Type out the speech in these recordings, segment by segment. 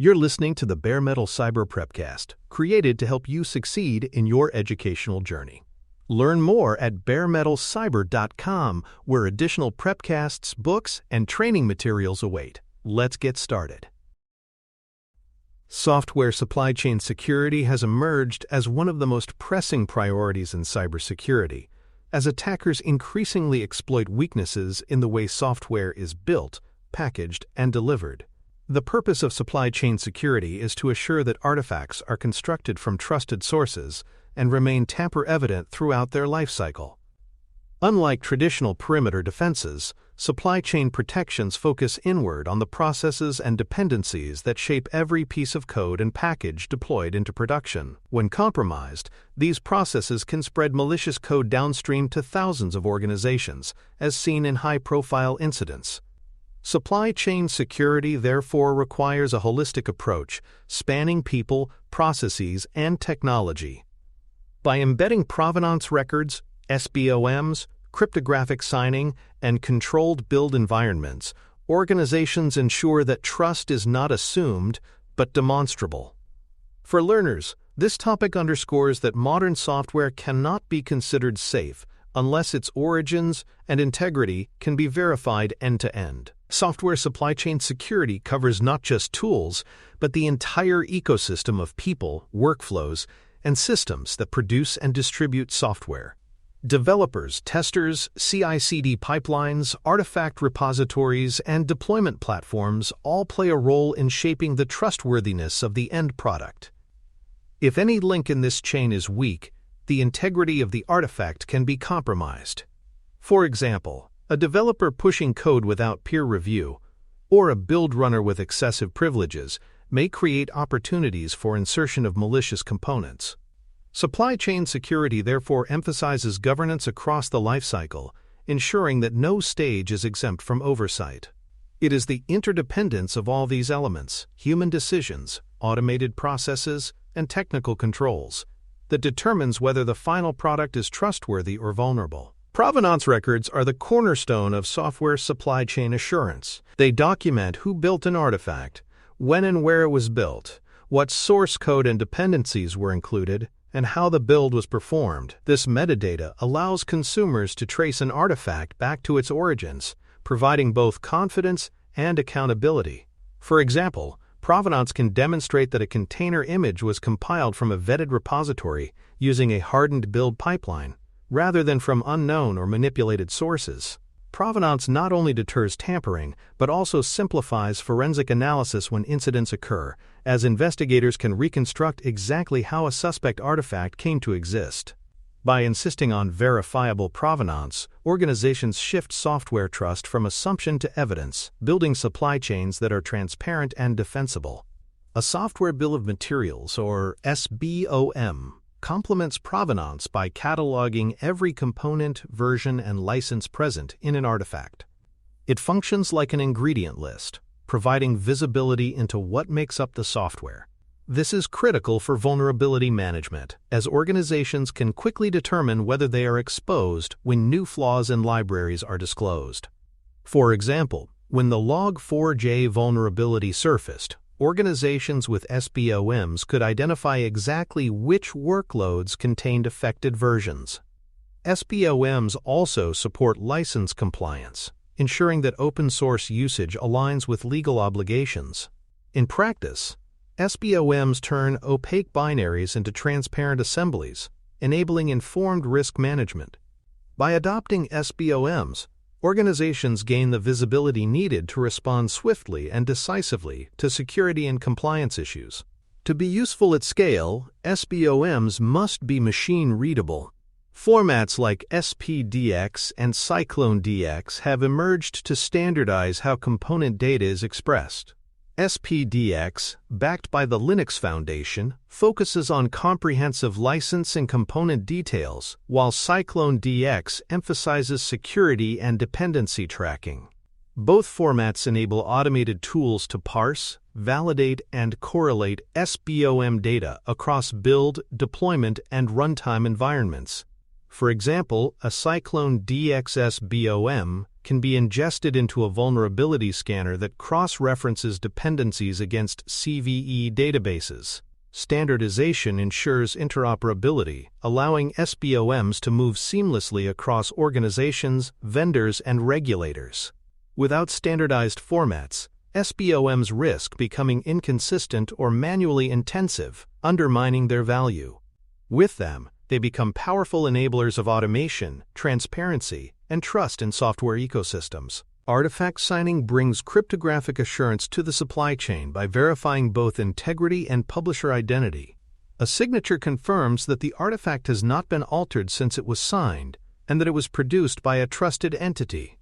You're listening to the Bare Metal Cyber Prepcast, created to help you succeed in your educational journey. Learn more at baremetalcyber.com, where additional prepcasts, books, and training materials await. Let's get started. Software supply chain security has emerged as one of the most pressing priorities in cybersecurity, as attackers increasingly exploit weaknesses in the way software is built, packaged, and delivered. The purpose of supply chain security is to assure that artifacts are constructed from trusted sources and remain tamper-evident throughout their lifecycle. Unlike traditional perimeter defenses, supply chain protections focus inward on the processes and dependencies that shape every piece of code and package deployed into production. When compromised, these processes can spread malicious code downstream to thousands of organizations, as seen in high-profile incidents. Supply chain security therefore requires a holistic approach, spanning people, processes, and technology. By embedding provenance records, SBOMs, cryptographic signing, and controlled build environments, organizations ensure that trust is not assumed, but demonstrable. For learners, this topic underscores that modern software cannot be considered safe unless its origins and integrity can be verified end-to-end. Software supply chain security covers not just tools, but the entire ecosystem of people, workflows, and systems that produce and distribute software. Developers, testers, CI/CD pipelines, artifact repositories, and deployment platforms all play a role in shaping the trustworthiness of the end product. If any link in this chain is weak, the integrity of the artifact can be compromised. For example, a developer pushing code without peer review, or a build runner with excessive privileges, may create opportunities for insertion of malicious components. Supply chain security therefore emphasizes governance across the lifecycle, ensuring that no stage is exempt from oversight. It is the interdependence of all these elements, human decisions, automated processes, and technical controls, that determines whether the final product is trustworthy or vulnerable. Provenance records are the cornerstone of software supply chain assurance. They document who built an artifact, when and where it was built, what source code and dependencies were included, and how the build was performed. This metadata allows consumers to trace an artifact back to its origins, providing both confidence and accountability. For example, Provenance can demonstrate that a container image was compiled from a vetted repository using a hardened build pipeline, rather than from unknown or manipulated sources. Provenance not only deters tampering, but also simplifies forensic analysis when incidents occur, as investigators can reconstruct exactly how a suspect artifact came to exist. By insisting on verifiable provenance, organizations shift software trust from assumption to evidence, building supply chains that are transparent and defensible. A software bill of materials, or SBOM, complements provenance by cataloging every component, version, and license present in an artifact. It functions like an ingredient list, providing visibility into what makes up the software. This is critical for vulnerability management, as organizations can quickly determine whether they are exposed when new flaws in libraries are disclosed. For example, when the Log4j vulnerability surfaced, organizations with SBOMs could identify exactly which workloads contained affected versions. SBOMs also support license compliance, ensuring that open-source usage aligns with legal obligations. In practice, SBOMs turn opaque binaries into transparent assemblies, enabling informed risk management. By adopting SBOMs, organizations gain the visibility needed to respond swiftly and decisively to security and compliance issues. To be useful at scale, SBOMs must be machine-readable. Formats like SPDX and CycloneDX have emerged to standardize how component data is expressed. SPDX, backed by the Linux Foundation, focuses on comprehensive license and component details, while CycloneDX emphasizes security and dependency tracking. Both formats enable automated tools to parse, validate, and correlate SBOM data across build, deployment, and runtime environments. For example, a CycloneDX SBOM can be ingested into a vulnerability scanner that cross-references dependencies against CVE databases. Standardization ensures interoperability, allowing SBOMs to move seamlessly across organizations, vendors, and regulators. Without standardized formats, SBOMs risk becoming inconsistent or manually intensive, undermining their value. With them, they become powerful enablers of automation, transparency, and trust in software ecosystems. Artifact signing brings cryptographic assurance to the supply chain by verifying both integrity and publisher identity. A signature confirms that the artifact has not been altered since it was signed, and that it was produced by a trusted entity.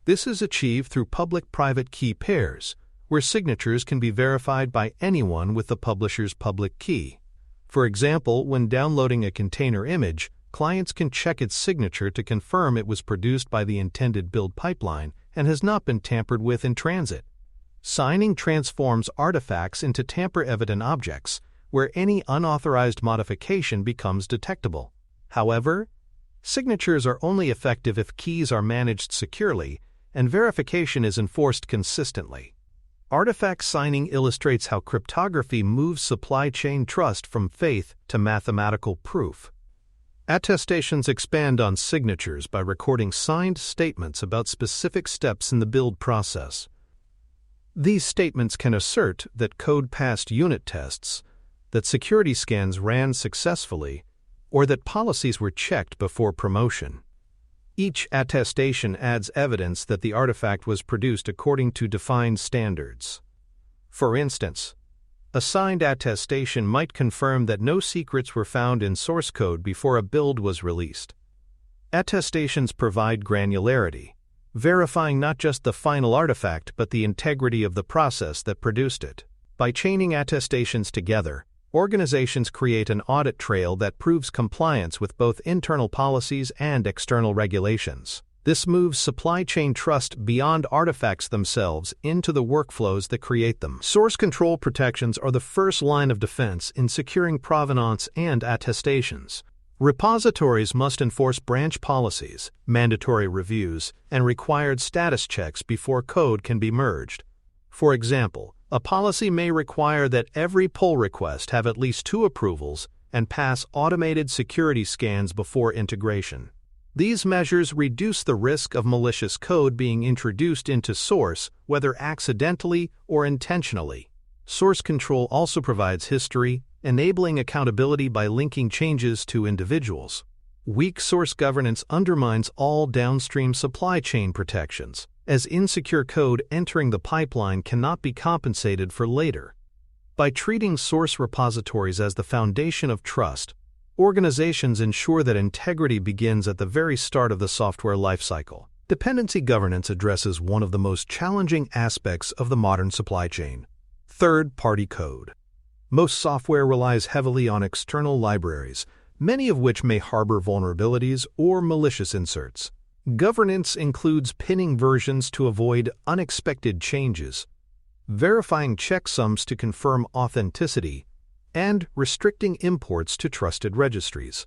This is achieved through public-private key pairs, where signatures can be verified by anyone with the publisher's public key. For example, when downloading a container image, clients can check its signature to confirm it was produced by the intended build pipeline and has not been tampered with in transit. Signing transforms artifacts into tamper-evident objects, where any unauthorized modification becomes detectable. However, signatures are only effective if keys are managed securely and verification is enforced consistently. Artifact signing illustrates how cryptography moves supply chain trust from faith to mathematical proof. Attestations expand on signatures by recording signed statements about specific steps in the build process. These statements can assert that code passed unit tests, that security scans ran successfully, or that policies were checked before promotion. Each attestation adds evidence that the artifact was produced according to defined standards. For instance, a signed attestation might confirm that no secrets were found in source code before a build was released. Attestations provide granularity, verifying not just the final artifact but the integrity of the process that produced it. By chaining attestations together, organizations create an audit trail that proves compliance with both internal policies and external regulations. This moves supply chain trust beyond artifacts themselves into the workflows that create them. Source control protections are the first line of defense in securing provenance and attestations. Repositories must enforce branch policies, mandatory reviews, and required status checks before code can be merged. For example, a policy may require that every pull request have at least 2 approvals and pass automated security scans before integration. These measures reduce the risk of malicious code being introduced into source, whether accidentally or intentionally. Source control also provides history, enabling accountability by linking changes to individuals. Weak source governance undermines all downstream supply chain protections, as insecure code entering the pipeline cannot be compensated for later. By treating source repositories as the foundation of trust, organizations ensure that integrity begins at the very start of the software lifecycle. Dependency governance addresses one of the most challenging aspects of the modern supply chain: third-party code. Most software relies heavily on external libraries, many of which may harbor vulnerabilities or malicious inserts. Governance includes pinning versions to avoid unexpected changes, verifying checksums to confirm authenticity, and restricting imports to trusted registries.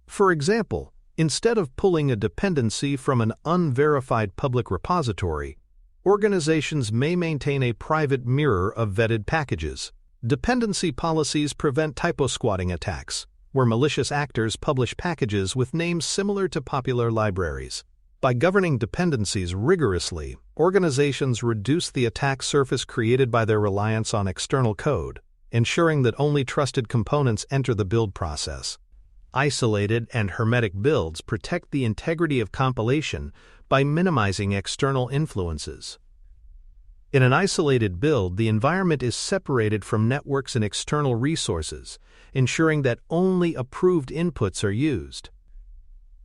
For example, instead of pulling a dependency from an unverified public repository, organizations may maintain a private mirror of vetted packages. Dependency policies prevent typo squatting attacks, where malicious actors publish packages with names similar to popular libraries. By governing dependencies rigorously, organizations reduce the attack surface created by their reliance on external code, ensuring that only trusted components enter the build process. Isolated and hermetic builds protect the integrity of compilation by minimizing external influences. In an isolated build, the environment is separated from networks and external resources, ensuring that only approved inputs are used.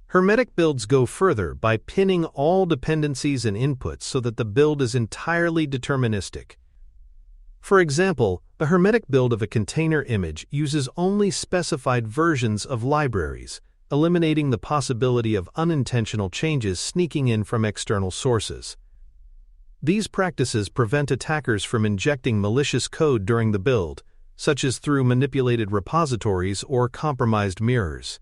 Hermetic builds go further by pinning all dependencies and inputs so that the build is entirely deterministic. For example, a hermetic build of a container image uses only specified versions of libraries, eliminating the possibility of unintentional changes sneaking in from external sources. These practices prevent attackers from injecting malicious code during the build, such as through manipulated repositories or compromised mirrors.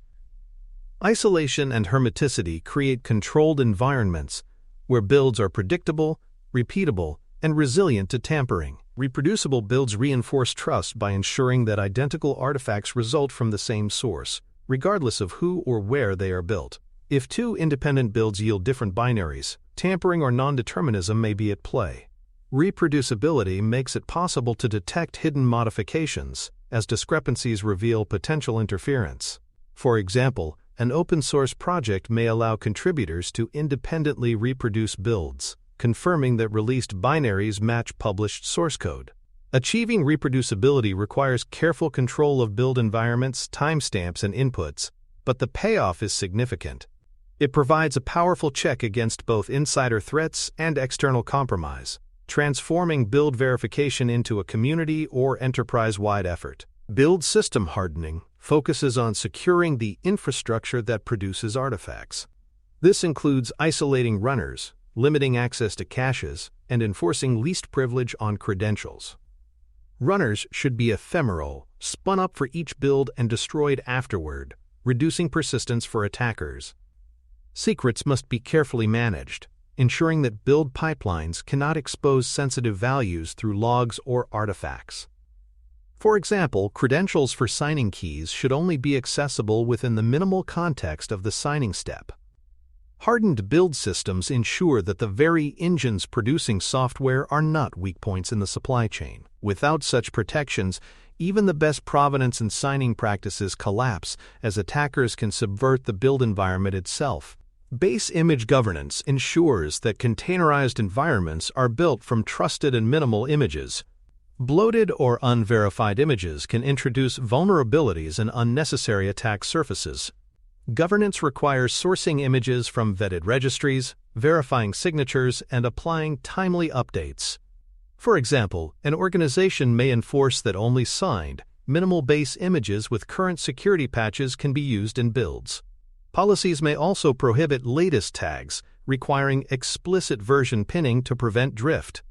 Isolation and hermeticity create controlled environments, where builds are predictable, repeatable, and resilient to tampering. Reproducible builds reinforce trust by ensuring that identical artifacts result from the same source, regardless of who or where they are built. If two independent builds yield different binaries, tampering or non-determinism may be at play. Reproducibility makes it possible to detect hidden modifications, as discrepancies reveal potential interference. For example, an open-source project may allow contributors to independently reproduce builds, confirming that released binaries match published source code. Achieving reproducibility requires careful control of build environments, timestamps, and inputs, but the payoff is significant. It provides a powerful check against both insider threats and external compromise, transforming build verification into a community or enterprise-wide effort. Build system hardening focuses on securing the infrastructure that produces artifacts. This includes isolating runners, limiting access to caches, and enforcing least privilege on credentials. Runners should be ephemeral, spun up for each build and destroyed afterward, reducing persistence for attackers. Secrets must be carefully managed, ensuring that build pipelines cannot expose sensitive values through logs or artifacts. For example, credentials for signing keys should only be accessible within the minimal context of the signing step. Hardened build systems ensure that the very engines producing software are not weak points in the supply chain. Without such protections, even the best provenance and signing practices collapse, as attackers can subvert the build environment itself. Base image governance ensures that containerized environments are built from trusted and minimal images. Bloated or unverified images can introduce vulnerabilities and unnecessary attack surfaces. Governance requires sourcing images from vetted registries, verifying signatures, and applying timely updates. For example, an organization may enforce that only signed, minimal base images with current security patches can be used in builds. Policies may also prohibit latest tags, requiring explicit version pinning to prevent drift.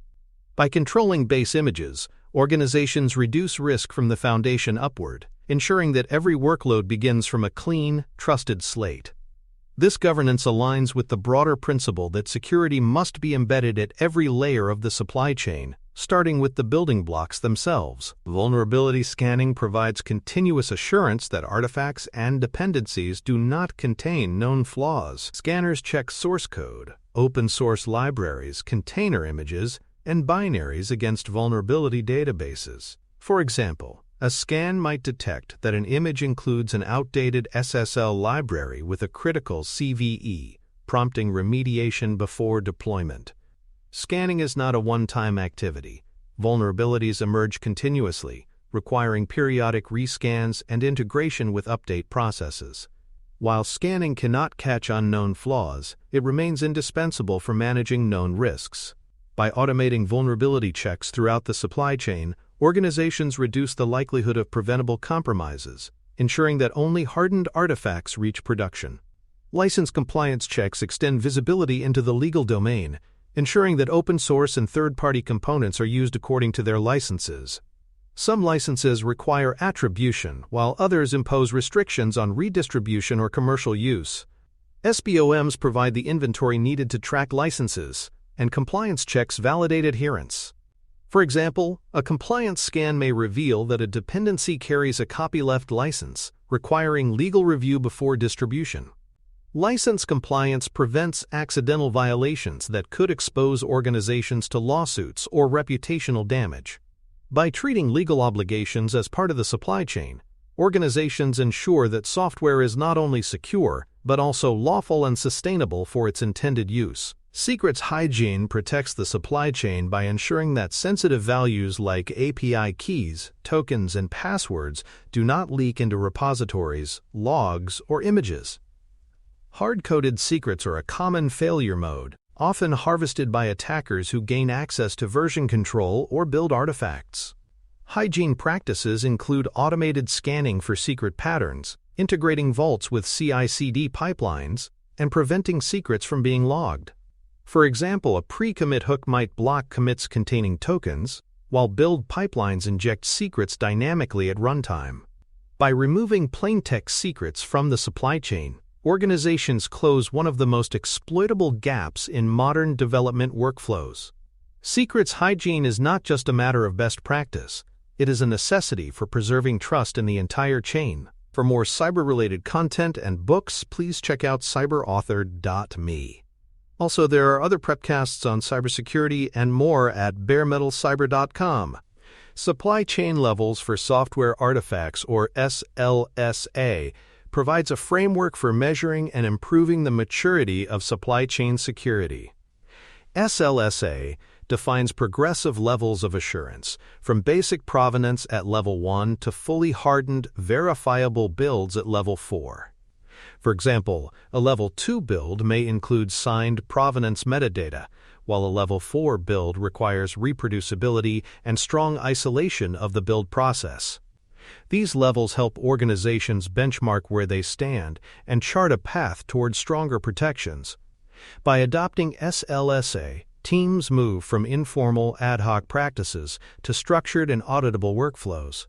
By controlling base images, organizations reduce risk from the foundation upward, ensuring that every workload begins from a clean, trusted slate. This governance aligns with the broader principle that security must be embedded at every layer of the supply chain, starting with the building blocks themselves. Vulnerability scanning provides continuous assurance that artifacts and dependencies do not contain known flaws. Scanners check source code, open-source libraries, container images, and binaries against vulnerability databases. For example, a scan might detect that an image includes an outdated SSL library with a critical CVE, prompting remediation before deployment. Scanning is not a one-time activity. Vulnerabilities emerge continuously, requiring periodic rescans and integration with update processes. While scanning cannot catch unknown flaws, it remains indispensable for managing known risks. By automating vulnerability checks throughout the supply chain, organizations reduce the likelihood of preventable compromises, ensuring that only hardened artifacts reach production. License compliance checks extend visibility into the legal domain, ensuring that open-source and third-party components are used according to their licenses. Some licenses require attribution, while others impose restrictions on redistribution or commercial use. SBOMs provide the inventory needed to track licenses, and compliance checks validate adherence. For example, a compliance scan may reveal that a dependency carries a copyleft license, requiring legal review before distribution. License compliance prevents accidental violations that could expose organizations to lawsuits or reputational damage. By treating legal obligations as part of the supply chain, organizations ensure that software is not only secure, but also lawful and sustainable for its intended use. Secrets hygiene protects the supply chain by ensuring that sensitive values like API keys, tokens, and passwords do not leak into repositories, logs, or images. Hard-coded secrets are a common failure mode, often harvested by attackers who gain access to version control or build artifacts. Hygiene practices include automated scanning for secret patterns, integrating vaults with CI/CD pipelines, and preventing secrets from being logged. For example, a pre-commit hook might block commits containing tokens, while build pipelines inject secrets dynamically at runtime. By removing plaintext secrets from the supply chain, organizations close one of the most exploitable gaps in modern development workflows. Secrets hygiene is not just a matter of best practice, it is a necessity for preserving trust in the entire chain. For more cyber-related content and books, please check out cyberauthor.me. Also, there are other prepcasts on cybersecurity and more at baremetalcyber.com. Supply chain levels for software artifacts, or SLSA, provides a framework for measuring and improving the maturity of supply chain security. SLSA defines progressive levels of assurance, from basic provenance at level 1 to fully hardened, verifiable builds at level 4. For example, a level 2 build may include signed provenance metadata, while a level 4 build requires reproducibility and strong isolation of the build process. These levels help organizations benchmark where they stand and chart a path toward stronger protections. By adopting SLSA, teams move from informal ad hoc practices to structured and auditable workflows.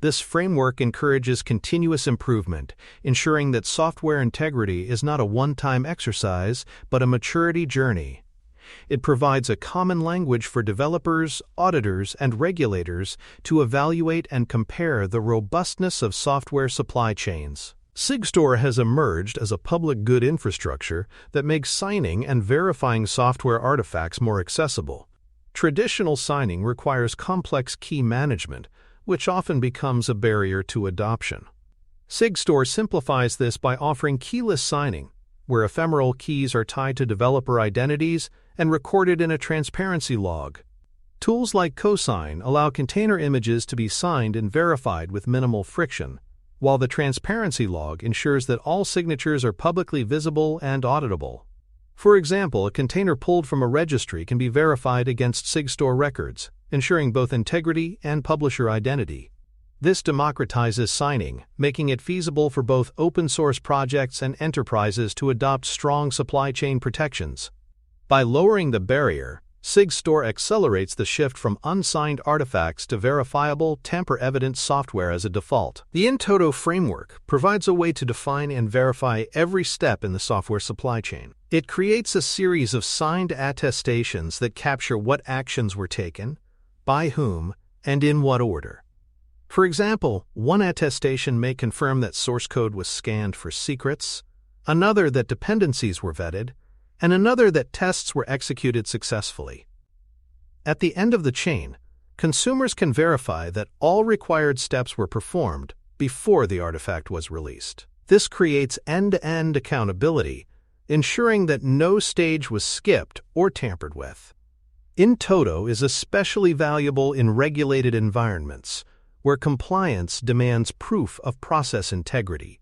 This framework encourages continuous improvement, ensuring that software integrity is not a one-time exercise, but a maturity journey. It provides a common language for developers, auditors, and regulators to evaluate and compare the robustness of software supply chains. SigStore has emerged as a public good infrastructure that makes signing and verifying software artifacts more accessible. Traditional signing requires complex key management, which often becomes a barrier to adoption. SigStore simplifies this by offering keyless signing, where ephemeral keys are tied to developer identities and recorded in a transparency log. Tools like Cosign allow container images to be signed and verified with minimal friction, while the transparency log ensures that all signatures are publicly visible and auditable. For example, a container pulled from a registry can be verified against SigStore records, ensuring both integrity and publisher identity. This democratizes signing, making it feasible for both open-source projects and enterprises to adopt strong supply chain protections. By lowering the barrier, SigStore accelerates the shift from unsigned artifacts to verifiable, tamper-evident software as a default. The In Toto framework provides a way to define and verify every step in the software supply chain. It creates a series of signed attestations that capture what actions were taken, by whom, and in what order. For example, one attestation may confirm that source code was scanned for secrets, another that dependencies were vetted, and another that tests were executed successfully. At the end of the chain, consumers can verify that all required steps were performed before the artifact was released. This creates end-to-end accountability, ensuring that no stage was skipped or tampered with. In Toto is especially valuable in regulated environments, where compliance demands proof of process integrity.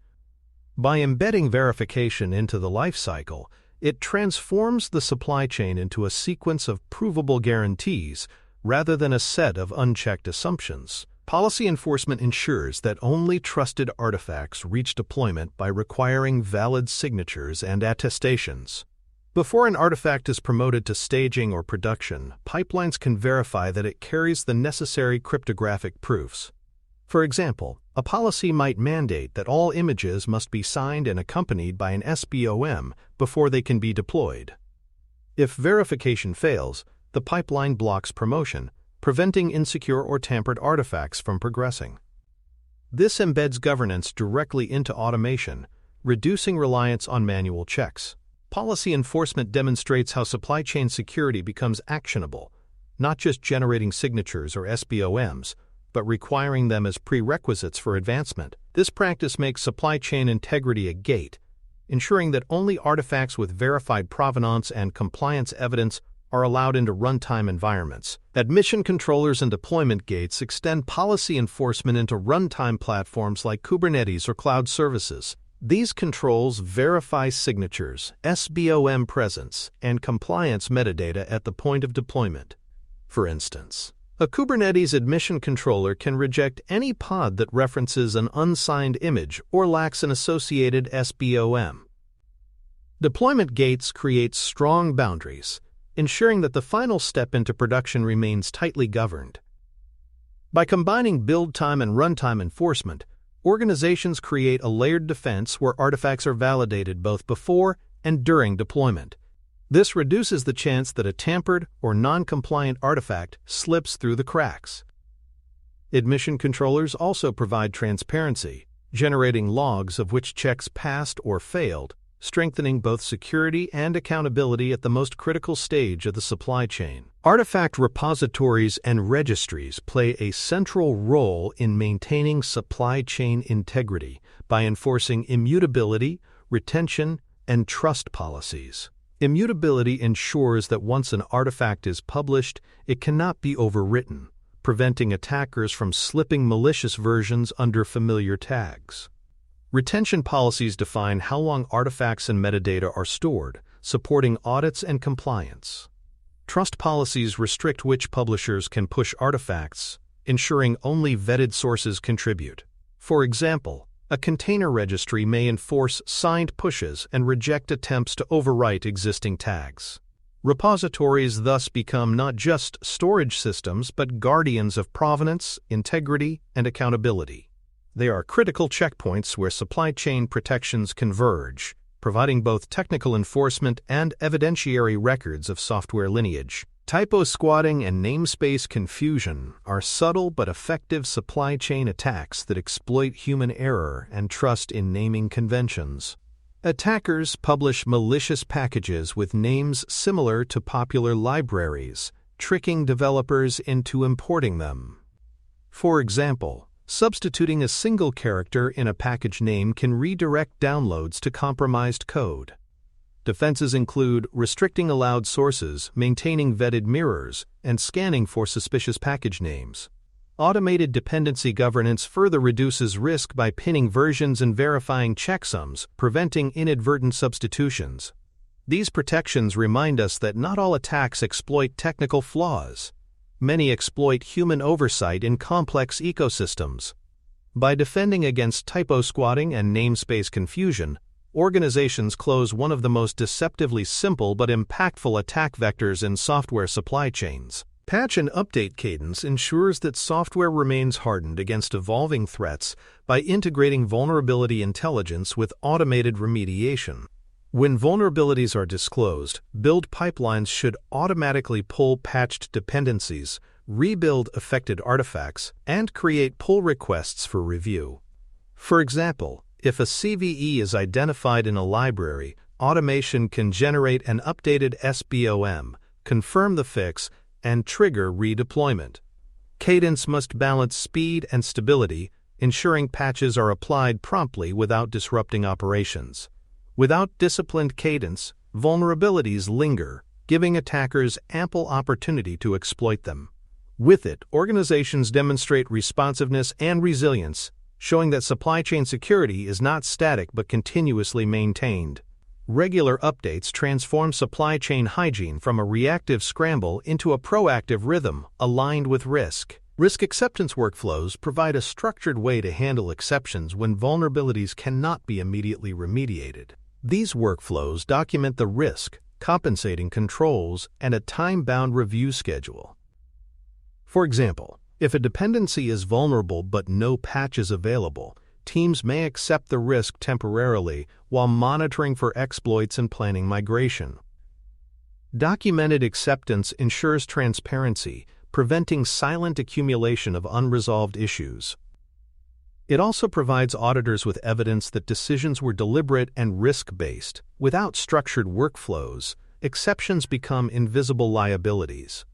By embedding verification into the lifecycle, it transforms the supply chain into a sequence of provable guarantees rather than a set of unchecked assumptions. Policy enforcement ensures that only trusted artifacts reach deployment by requiring valid signatures and attestations. Before an artifact is promoted to staging or production, pipelines can verify that it carries the necessary cryptographic proofs. For example, a policy might mandate that all images must be signed and accompanied by an SBOM before they can be deployed. If verification fails, the pipeline blocks promotion, preventing insecure or tampered artifacts from progressing. This embeds governance directly into automation, reducing reliance on manual checks. Policy enforcement demonstrates how supply chain security becomes actionable, not just generating signatures or SBOMs, but requiring them as prerequisites for advancement. This practice makes supply chain integrity a gate, ensuring that only artifacts with verified provenance and compliance evidence are allowed into runtime environments. Admission controllers and deployment gates extend policy enforcement into runtime platforms like Kubernetes or cloud services. These controls verify signatures, SBOM presence, and compliance metadata at the point of deployment. For instance, a Kubernetes admission controller can reject any pod that references an unsigned image or lacks an associated SBOM. Deployment gates create strong boundaries, ensuring that the final step into production remains tightly governed. By combining build time and runtime enforcement, Organizations create a layered defense where artifacts are validated both before and during deployment. This reduces the chance that a tampered or non-compliant artifact slips through the cracks. Admission controllers also provide transparency, generating logs of which checks passed or failed, strengthening both security and accountability at the most critical stage of the supply chain. Artifact repositories and registries play a central role in maintaining supply chain integrity by enforcing immutability, retention, and trust policies. Immutability ensures that once an artifact is published, it cannot be overwritten, preventing attackers from slipping malicious versions under familiar tags. Retention policies define how long artifacts and metadata are stored, supporting audits and compliance. Trust policies restrict which publishers can push artifacts, ensuring only vetted sources contribute. For example, a container registry may enforce signed pushes and reject attempts to overwrite existing tags. Repositories thus become not just storage systems but guardians of provenance, integrity, and accountability. They are critical checkpoints where supply chain protections converge, providing both technical enforcement and evidentiary records of software lineage. Typo squatting and namespace confusion are subtle but effective supply chain attacks that exploit human error and trust in naming conventions. Attackers publish malicious packages with names similar to popular libraries, tricking developers into importing them. For example, substituting a single character in a package name can redirect downloads to compromised code. Defenses include restricting allowed sources, maintaining vetted mirrors, and scanning for suspicious package names. Automated dependency governance further reduces risk by pinning versions and verifying checksums, preventing inadvertent substitutions. These protections remind us that not all attacks exploit technical flaws. Many exploit human oversight in complex ecosystems. By defending against typo squatting and namespace confusion, organizations close one of the most deceptively simple but impactful attack vectors in software supply chains. Patch and update cadence ensures that software remains hardened against evolving threats by integrating vulnerability intelligence with automated remediation. When vulnerabilities are disclosed, build pipelines should automatically pull patched dependencies, rebuild affected artifacts, and create pull requests for review. For example, if a CVE is identified in a library, automation can generate an updated SBOM, confirm the fix, and trigger redeployment. Cadence must balance speed and stability, ensuring patches are applied promptly without disrupting operations. Without disciplined cadence, vulnerabilities linger, giving attackers ample opportunity to exploit them. With it, organizations demonstrate responsiveness and resilience, showing that supply chain security is not static but continuously maintained. Regular updates transform supply chain hygiene from a reactive scramble into a proactive rhythm aligned with risk. Risk acceptance workflows provide a structured way to handle exceptions when vulnerabilities cannot be immediately remediated. These workflows document the risk, compensating controls, and a time-bound review schedule. For example, if a dependency is vulnerable but no patch is available, teams may accept the risk temporarily while monitoring for exploits and planning migration. Documented acceptance ensures transparency, preventing silent accumulation of unresolved issues. It also provides auditors with evidence that decisions were deliberate and risk-based. Without structured workflows, exceptions become invisible liabilities.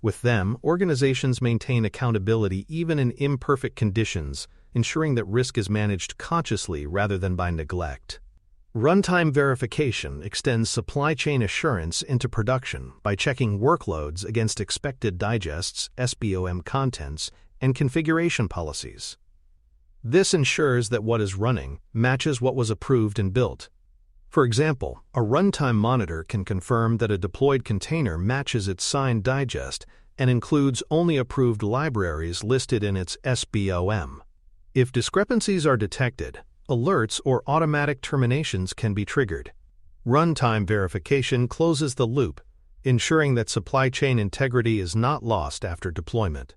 With them, organizations maintain accountability even in imperfect conditions, ensuring that risk is managed consciously rather than by neglect. Runtime verification extends supply chain assurance into production by checking workloads against expected digests, SBOM contents, and configuration policies. This ensures that what is running matches what was approved and built. For example, a runtime monitor can confirm that a deployed container matches its signed digest and includes only approved libraries listed in its SBOM. If discrepancies are detected, alerts or automatic terminations can be triggered. Runtime verification closes the loop, ensuring that supply chain integrity is not lost after deployment.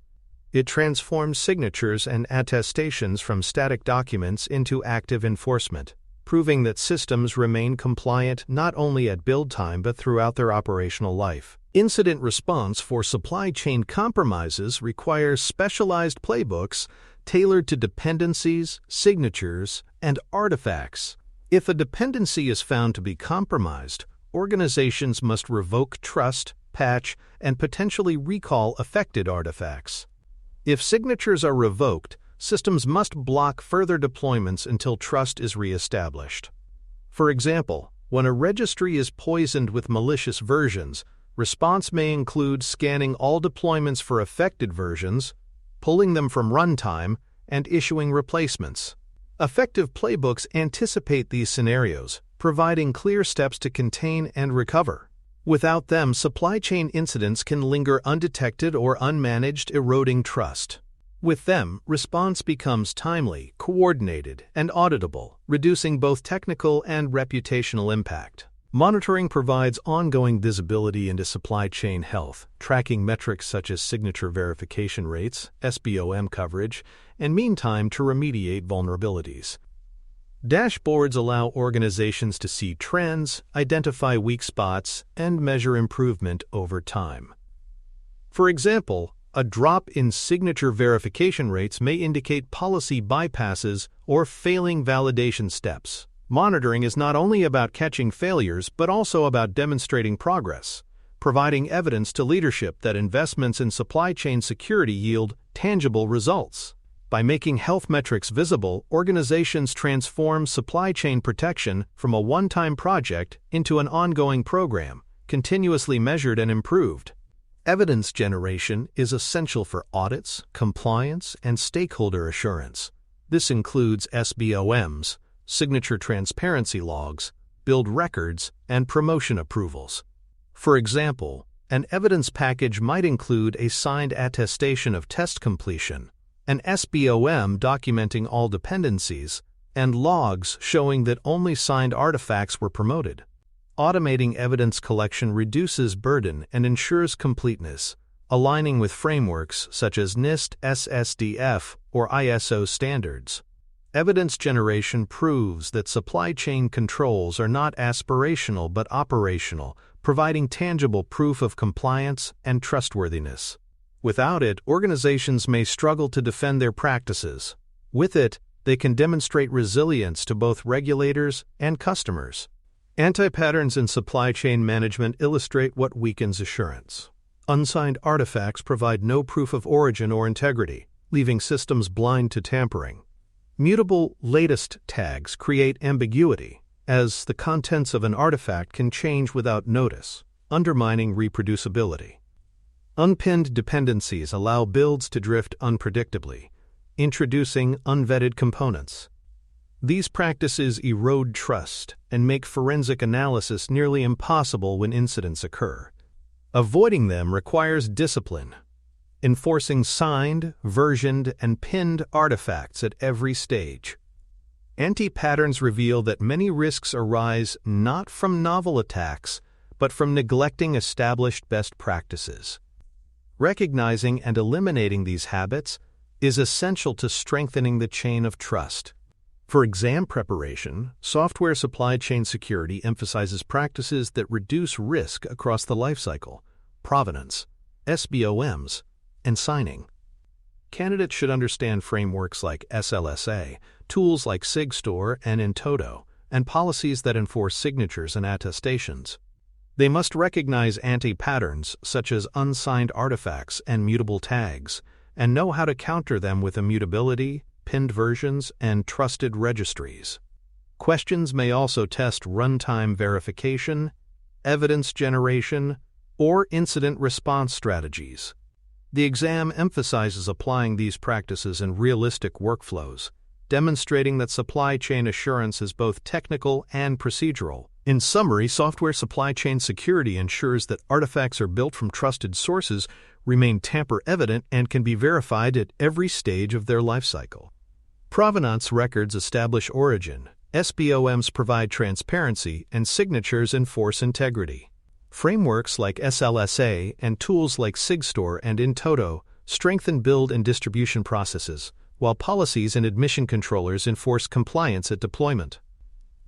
It transforms signatures and attestations from static documents into active enforcement, proving that systems remain compliant not only at build time but throughout their operational life. Incident response for supply chain compromises requires specialized playbooks tailored to dependencies, signatures, and artifacts. If a dependency is found to be compromised, organizations must revoke trust, patch, and potentially recall affected artifacts. If signatures are revoked, systems must block further deployments until trust is reestablished. For example, when a registry is poisoned with malicious versions, response may include scanning all deployments for affected versions, pulling them from runtime, and issuing replacements. Effective playbooks anticipate these scenarios, providing clear steps to contain and recover. Without them, supply chain incidents can linger undetected or unmanaged, eroding trust. With them, response becomes timely, coordinated, and auditable, reducing both technical and reputational impact. Monitoring provides ongoing visibility into supply chain health, tracking metrics such as signature verification rates, SBOM coverage, and mean time to remediate vulnerabilities. Dashboards allow organizations to see trends, identify weak spots, and measure improvement over time. For example, a drop in signature verification rates may indicate policy bypasses or failing validation steps. Monitoring is not only about catching failures but also about demonstrating progress, providing evidence to leadership that investments in supply chain security yield tangible results. By making health metrics visible, organizations transform supply chain protection from a one-time project into an ongoing program, continuously measured and improved. Evidence generation is essential for audits, compliance, and stakeholder assurance. This includes SBOMs, signature transparency logs, build records, and promotion approvals. For example, an evidence package might include a signed attestation of test completion, an SBOM documenting all dependencies, and logs showing that only signed artifacts were promoted. Automating evidence collection reduces burden and ensures completeness, aligning with frameworks such as NIST SSDF or ISO standards. Evidence generation proves that supply chain controls are not aspirational but operational, providing tangible proof of compliance and trustworthiness. Without it, organizations may struggle to defend their practices. With it, they can demonstrate resilience to both regulators and customers. Anti-patterns in supply chain management illustrate what weakens assurance. Unsigned artifacts provide no proof of origin or integrity, leaving systems blind to tampering. Mutable latest tags create ambiguity, as the contents of an artifact can change without notice, undermining reproducibility. Unpinned dependencies allow builds to drift unpredictably, introducing unvetted components. These practices erode trust and make forensic analysis nearly impossible when incidents occur. Avoiding them requires discipline, enforcing signed, versioned, and pinned artifacts at every stage. Anti-patterns reveal that many risks arise not from novel attacks, but from neglecting established best practices. Recognizing and eliminating these habits is essential to strengthening the chain of trust. For exam preparation, software supply chain security emphasizes practices that reduce risk across the lifecycle: provenance, SBOMs, and signing. Candidates should understand frameworks like SLSA, tools like SigStore and Intodo, and policies that enforce signatures and attestations. They must recognize anti-patterns such as unsigned artifacts and mutable tags, and know how to counter them with immutability, pinned versions, and trusted registries. Questions may also test runtime verification, evidence generation, or incident response strategies. The exam emphasizes applying these practices in realistic workflows, demonstrating that supply chain assurance is both technical and procedural. In summary, software supply chain security ensures that artifacts are built from trusted sources, remain tamper-evident, and can be verified at every stage of their lifecycle. Provenance records establish origin, SBOMs provide transparency, and signatures enforce integrity. Frameworks like SLSA and tools like SigStore and Intodo strengthen build and distribution processes, while policies and admission controllers enforce compliance at deployment.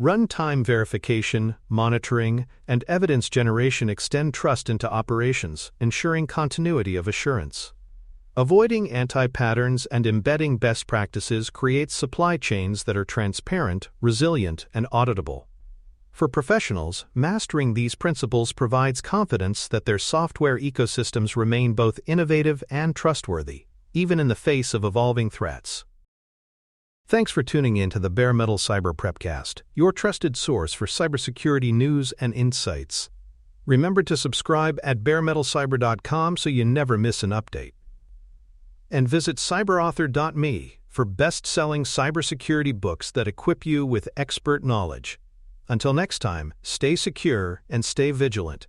Runtime verification, monitoring, and evidence generation extend trust into operations, ensuring continuity of assurance. Avoiding anti-patterns and embedding best practices creates supply chains that are transparent, resilient, and auditable. For professionals, mastering these principles provides confidence that their software ecosystems remain both innovative and trustworthy, even in the face of evolving threats. Thanks for tuning in to the Bare Metal Cyber Prepcast, your trusted source for cybersecurity news and insights. Remember to subscribe at baremetalcyber.com so you never miss an update. And visit cyberauthor.me for best-selling cybersecurity books that equip you with expert knowledge. Until next time, stay secure and stay vigilant.